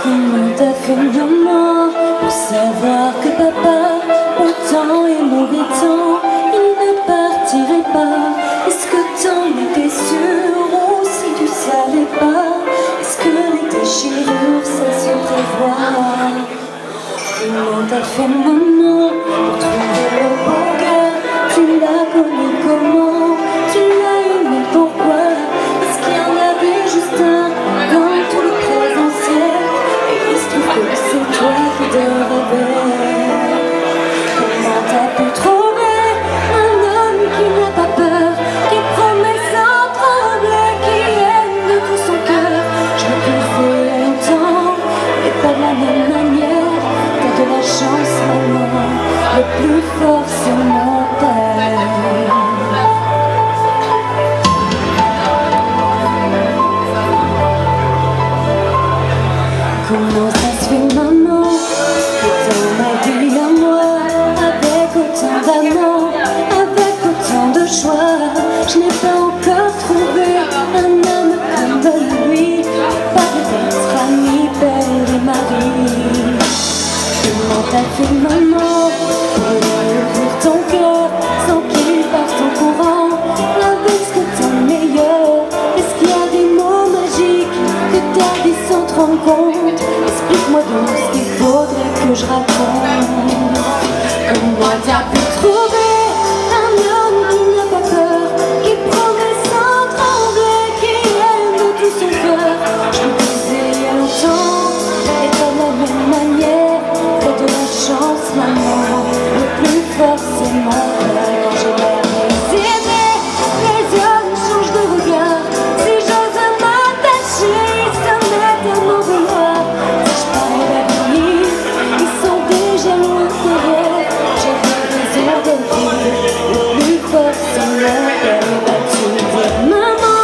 Comment t'as fait maman pour savoir que papa, autant et mauvais temps, il ne partirait pas? Est-ce que t'en étais sûr ou si tu savais pas? Est-ce que les déchirures ça se prévoit? Comment t'as fait maman pour trouver le bon gars? Tu l'as connu comment? Tu l'as aimé pourquoi? Est-ce qu'il y en avait juste un dans tous les présentiels? Et il se trouve que c'est toi qui te réveille. Comment t'as pu trouver un homme qui n'a pas peur, qui promet sans trembler, qui aime de tout son cœur? Je l'ai poussé longtemps, mais pas de la même manière. T'as de la chance maman, le plus fort c'est mon père. Comment ça se fait maman que dans ma vie à moi, avec autant d'amour, avec autant de choix, je n'ai pas encore trouvé un homme comme lui, parfait d'être ami, père et mari. Comment t'as fait maman pour lui ouvrir ton cœur sans qu'il parte en courant avec ce que t'as de meilleur? Est-ce qu'il y a des mots magiques que t'as dit sans te rendre compte? Explique-moi donc ce qu'il faudrait que je raconte. Comment t'as pu trouver un homme qui n'a pas peur, qui promet sans trembler, qui aime de tout son cœur? Je le disais il y a longtemps, et pas de la même manière. T'as de la chance maman, le plus fort c'est mon père. Quand j'ai l'air désiré, les hommes changent de regard. Si j'ose m'attacher, ils se mettent à m'en vouloir. Si je parais d'avenir, ils sont déjà loin derrière. J'avais raison de dire, le plus fort c'est mon père. Vas-tu dire maman,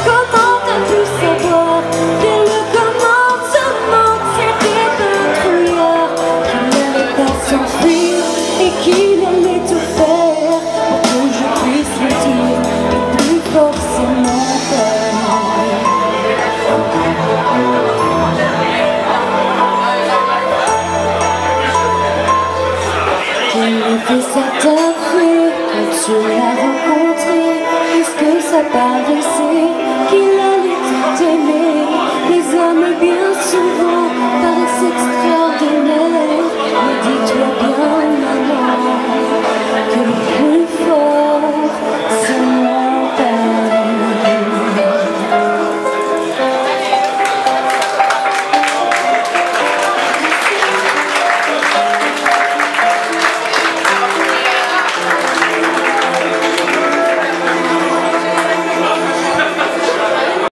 comment t'as pu savoir dès le commencement que c'était un trouillard, qu'il n'allait pas s'enfuir et qu'il allait tout faire pour que je puisse le dire, le plus fort c'est mon père. Qu'il était certain